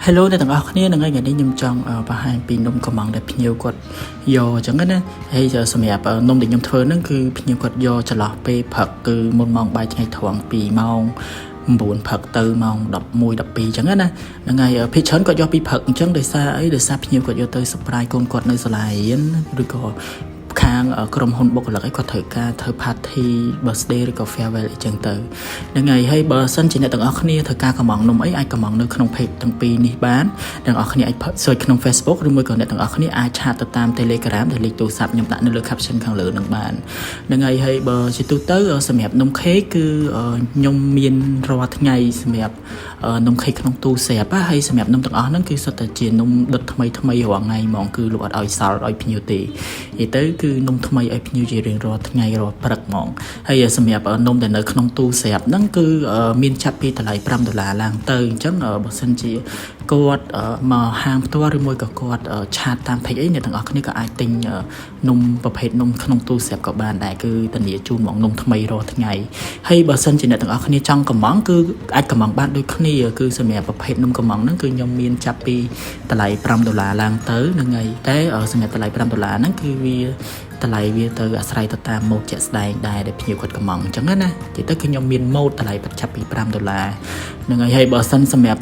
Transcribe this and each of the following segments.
Hello អ្នកទាំងអស់គ្នានឹងថ្ងៃនេះខ្ញុំចង់បង្ហាញពីនំកំងដែលភ្ញៀវគាត់យកអញ្ចឹងណាហើយសម្រាប់នំដែលខ្ញុំធ្វើហ្នឹងគឺភ្ញៀវគាត់យកចន្លោះពេលព្រឹកគឺមុនម៉ោងបាយថ្ងៃត្រង់ពីម៉ោង9ព្រឹកទៅម៉ោង11 12អញ្ចឹងណាហ្នឹងហើយភាគច្រើនគាត់យកពីព្រឹកអញ្ចឹងដោយសារភ្ញៀវគាត់យកទៅ surprise កូនគាត់នៅសាលារៀនឬក៏ខាងក្រុមហ៊ុនបុគ្គលិកឯងគាត់ត្រូវការធ្វើ party birthday ឬក៏ farewell អីចឹងទៅហ្នឹងហើយបើសិនជាអ្នកទាំងអស់គ្នាត្រូវការកំងនំអីអាចកំងនៅក្នុង page ទាំងពីរនេះបានអ្នកទាំងអស់គ្នាអាច search ក្នុង Facebook ឬមួយក៏អ្នកទាំងអស់គ្នាអាចឆាតទៅតាម Telegram ដែលលេខទូរស័ព្ទខ្ញុំដាក់នៅលើ caption ខាងលើនឹងបានហ្នឹងហើយបើជាទូទៅសម្រាប់នំខេកគឺខ្ញុំមានរាល់ថ្ងៃសម្រាប់នំខេកក្នុងទូស្រាប់ហើយសម្រាប់នំទាំងអស់ហ្នឹងគឺសុទ្ធតែជានំដុតថ្មីរាល់ថ្ងៃហ្មងគឺលោកអត់ឲ្យសល់ឲ្យភ្ញៀវទេនិយាយទៅគឺនំថ្មីឲ្យភ្ញៀវជារៀងរាល់ថ្ងៃរាល់ព្រឹកហ្មងហើយសម្រាប់នំដែលនៅក្នុងទូស្រាប់ហ្នឹងគឺមានចាប់ពីតម្លៃ$5ឡើងទៅអញ្ចឹងបើសិនជាគាត់មកហាងផ្ទាល់ឬមួយក៏គាត់ឆាតតាម page អីអ្នកទាំងអស់គ្នាក៏អាចទិញនំប្រភេទនំក្នុងទូស្រាប់ក៏បានដែរគឺធានាជូនហ្មងនំថ្មីរាល់ថ្ងៃហើយបើសិនជាអ្នកទាំងអស់គ្នាចង់កំងគឺអាចកំងបានដូចគ្នាគឺសម្រាប់ប្រភេទនំកំងហ្នឹងគឺខ្ញុំមានចាប់ពីតម្លៃ$5ឡើងទៅហ្នឹងហើយតែសម្រាប់តម្លៃ$5ហ្នឹងគឺវាតម្លៃវាទៅអាស្រ័យទៅតាមម៉ូដជាក់ស្ដែងដែរដែលភ្ញៀវគាត់កំងអញ្ចឹងណានិយាយទៅគឺខ្ញុំមានម៉ូដតម្លៃចាប់ពី$5ហ្នឹងហើយបើសិនសម្រាប់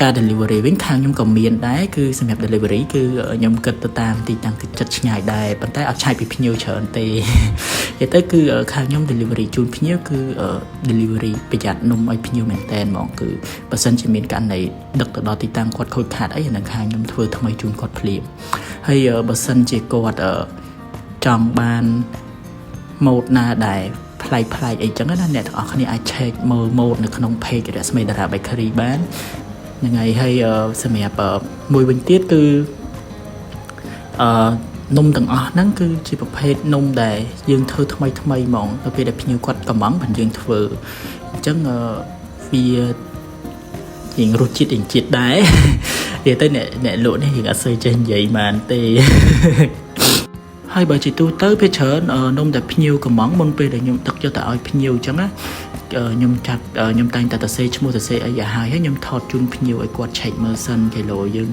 ការ delivery វិញខាងខ្ញុំក៏មានដែរគឺសម្រាប់ delivery គឺខ្ញុំគិតទៅតាមទីតាំងចិត្តឆ្ងាយដែរប៉ុន្តែអត់ឆាយពីភ្ញៀវច្រើនទេនិយាយទៅគឺខាងខ្ញុំ delivery ជូនភ្ញៀវគឺ delivery ប្រយ័ត្ននំឲ្យភ្ញៀវមែនតែនហ្មងគឺបើសិនជាមានករណីដឹកទៅដល់ទីតាំងគាត់ខូចខាតអីអានឹងខាងខ្ញុំធ្វើថ្មីជូនគាត់ភ្លាមហើយបើសិនជាគាត់ចង់បានម៉ូដណាដែរប្លែកអីចឹងណាអ្នកទាំងអស់គ្នាអាច check មើលម៉ូដនៅក្នុង page រស្មីតារា bakery បានហ្នឹងហើយសម្រាប់មួយវិញទៀតគឺនំទាំងអស់ហ្នឹងគឺជាប្រភេទនំដែលយើងធ្វើថ្មីហ្មងទៅពេលដែលភ្ញៀវគាត់កំងបានយើងធ្វើអញ្ចឹងវាជារសជាតិដែរនិយាយទៅអ្នកលក់នេះយើងអត់សូវចេះនិយាយបានទេហើយបើជាទូទៅពេលច្រើននំដែលភ្ញៀវកំងមុនពេលដែលខ្ញុំដឹកយកទៅឲ្យភ្ញៀវអញ្ចឹងណាខ្ញុំតែងតែសរសេរឈ្មោះសរសេរអីឲ្យហើយខ្ញុំថតជូនភ្ញៀវឲ្យគាត់ check មើលសិនគីឡូយើង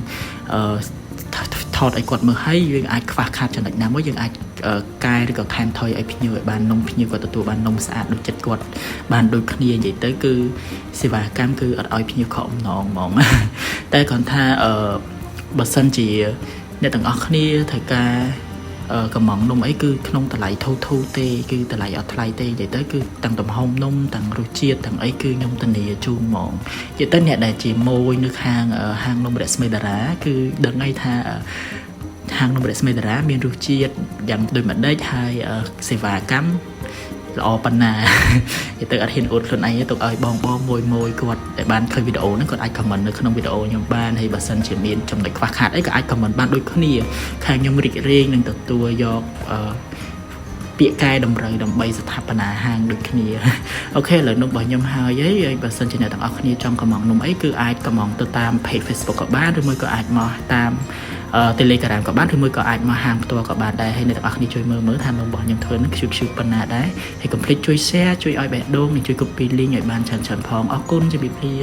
ថតឲ្យគាត់មើលហើយយើងអាចខ្វះខាតចំណុចណាមួយយើងអាចកែឬក៏ថែមថយឲ្យភ្ញៀវឲ្យបាននំភ្ញៀវគាត់ទទួលបាននំស្អាតដូចចិត្តគាត់បានដូចគ្នានិយាយទៅគឺសេវាកម្មគឺអត់ឲ្យភ្ញៀវខកអំណងហ្មងតែគ្រាន់ថាបើសិនជាអ្នកទាំងអស់គ្នាត្រូវការកំងនំអីគឺក្នុងតម្លៃធូរទេគឺតម្លៃអត់ថ្លៃទេនិយាយទៅគឺទាំងទំហំនំទាំងរសជាតិទាំងអីគឺខ្ញុំធានាជូនហ្មងនិយាយទៅអ្នកដែលជាម៉ួយនៅខាងហាងនំរស្មីតារាគឺដឹងហើយថាហាងនំរស្មីតារាមានរសជាតិយ៉ាងដូចម្ដេចហើយសេវាកម្មល្អប៉ុណ្ណានិយាយទៅអត់ហ៊ានអួតខ្លួនឯងទេទុកឲ្យបងមួយគាត់ដែលបានឃើញវីដេអូហ្នឹងគាត់អាច comment នៅក្នុងវីដេអូខ្ញុំបានហើយបើសិនជាមានចំណុចខ្វះខាតអីក៏អាច comment បានដូចគ្នាខាងខ្ញុំរីករាយនឹងទទួលយកពាក្យកែតម្រូវដើម្បីស្ថាបនាហាងដូចគ្នាអូខេឥឡូវនំរបស់ខ្ញុំហើយបើសិនជាអ្នកទាំងអស់គ្នាចង់កំងនំអីគឺអាចកំងទៅតាម page Facebook ក៏បានឬមួយក៏អាចមកតាម Telegram ក៏បានឬមួយក៏អាចមកហាងផ្ទាល់ក៏បានដែរហើយអ្នកទាំងអស់គ្នាជួយមើលថានំរបស់ខ្ញុំធ្វើនឹងខ្ជូតប៉ុណ្ណាដែរហើយកុំភ្លេចជួយ share ជួយឲ្យបេះដូងនិងជួយ copy link ឲ្យបានច្រើនផងអរគុណជម្រាបលា